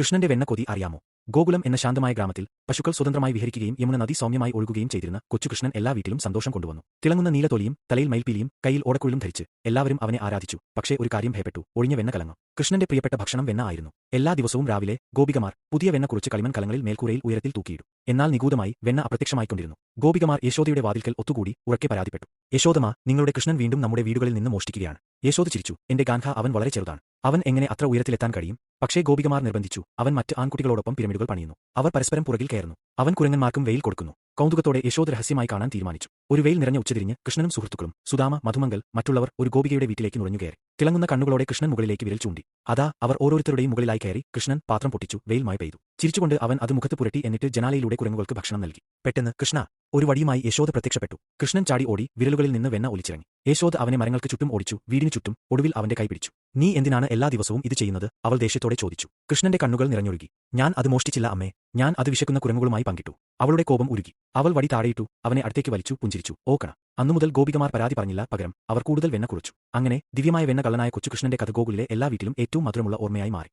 കൃഷ്ണന്റെ വെണ്ണക്കൊതി അറിയാമോ? ഗോകുലം എന്ന ശാന്തമായ ഗ്രാമത്തിൽ പശുക്കൾ സ്വതന്ത്രമായി വിഹരിക്കുകയും യമുന നദി സൗമ്യമായി ഒഴുകുകയും ചെയ്തിരുന്ന കൊച്ചുകൃഷ്ണൻ എല്ലാ വീട്ടിലും സന്തോഷം കൊണ്ടുവന്നു. തിളങ്ങുന്ന നീലത്തൊലിയും തലയിൽ മയിൽപ്പീലിയും കയ്യിൽ ഓടക്കുഴലും ധരിച്ച് എല്ലാവരും അവനെ ആരാധിച്ചു. പക്ഷേ ഒരു കാര്യം ഭയപ്പെട്ടു: ഒഴിഞ്ഞ വെണ്ണ കലങ്ങും. കൃഷ്ണന്റെ പ്രിയപ്പെട്ട ഭക്ഷണം വെണ്ണ ആയിരുന്നു. എല്ലാ ദിവസവും രാവിലെ ഗോപികമാർ പുതിയ വെണ്ണ കുറിച്ച് കളിമൺ കലങ്ങളിൽ മേൽക്കൂരയിൽ ഉയരത്തിൽ തൂക്കിയിടും. എന്നാൽ നിഗൂഢമായി വെണ്ണ അപ്രത്യക്ഷമായിക്കൊണ്ടിരുന്നു. ഗോപികമാർ യശോദയുടെ വാതിൽക്കൽ ഒത്തുകൂടി ഉറക്കെ പരാതിപ്പെട്ടു: യശോദമാ, നിങ്ങളുടെ കൃഷ്ണൻ വീണ്ടും നമ്മുടെ വീടുകളിൽ നിന്ന് മോഷ്ടിക്കുകയാണ്. യശോദ ചിരിച്ചു: എന്റെ ഗാൻഹ, അവൻ വളരെ ചെറുതാണ്. അവൻ എങ്ങനെ അത്ര ഉയരത്തിലെത്താൻ കഴിയും? പക്ഷേ ഗോപികമാർ നിർബന്ധിച്ചു: അവൻ മറ്റ് ആൺകുട്ടികളോടൊപ്പം പിരമിഡുകൾ പണിയുന്നു. അവർ പരസ്പരം പുറകിൽ കയറുന്നു. അവൻ കുരങ്ങന്മാർക്കും വെയിൽ കൊടുക്കുന്നു. കൗതുകത്തോടെ യശോദ രഹസ്യമായി കാണാൻ തീരുമാനിച്ചു. ഒരു വെയിൽ നിറഞ്ഞ ഉച്ചതിരിഞ്ഞ് കൃഷ്ണനും സുഹൃത്തുക്കളും സുദാമ, മധുമംഗൽ, മറ്റുള്ളവർ ഒരു ഗോപികയുടെ വീട്ടിലേക്ക് നുഴഞ്ഞുകയറി. തിളങ്ങുന്ന കണ്ണുകളോടെ കൃഷ്ണൻ മുകളിലേക്ക് വിരൽ ചൂണ്ടി. അതാ അവർ ഓരോരുത്തരുടെയും മുകളിലായി കയറി. കൃഷ്ണൻ പാത്രം പൊട്ടിച്ചു. വെയിൽ മഴ പെയ്തു. ചിരിച്ചുകൊണ്ട് അവൻ അത് മുഖത്ത് പുരട്ടി. എന്നിട്ട് ജനാലയിലൂടെ കുരങ്ങുകൾക്ക് ഭക്ഷണം നൽകി. പെട്ടെന്ന് കൃഷ്ണ, ഒരു വടിയുമായി യശോദ പ്രത്യക്ഷപ്പെട്ടു. കൃഷ്ണൻ ചാടി ഓടി വിരലുകളിൽ നിന്ന് വെണ്ണ ഒലിച്ചിറങ്ങി. യശോദ അവനെ മരങ്ങൾക്ക് ചുറ്റും ഓടിച്ചു, വീടിനു ചുറ്റും. ഒടുവിൽ അവന്റെ കൈ പിടിച്ചു. നീ എന്തിനാണ് എല്ലാ ദിവസവും ഇത് ചെയ്യുന്നത്? അവൾ ദേഷ്യത്തോടെ ചോദിച്ചു. കൃഷ്ണന്റെ കണ്ണുകൾ നിറഞ്ഞൊഴുകി. ഞാൻ അത് മോഷ്ടിച്ചില്ല അമ്മേ, ഞാൻ അത് വിശക്കുന്ന കുരങ്ങുകളുമായി പങ്കിട്ടു. അവളുടെ കോപം ഉരുകി. അവൾ വടി താഴെയിട്ടു. അവനെ അടുത്തേക്ക് വലിച്ചു, പുഞ്ചിരിച്ചു. ഓക്കണ. അന്നുമുതൽ ഗോപികമാർ പരാതി പറഞ്ഞില്ല. പകരം അവർ കൂടുതൽ വെണ്ണ കുറിച്ചു. അങ്ങനെ ദിവ്യമായ വെണ്ണ കള്ളനായ കൊച്ചുകൃഷ്ണന്റെ കഥ ഗോകുലിലെ എല്ലാ വീട്ടിലും ഏറ്റവും മധുരമുള്ള ഓർമ്മയായി മാറി.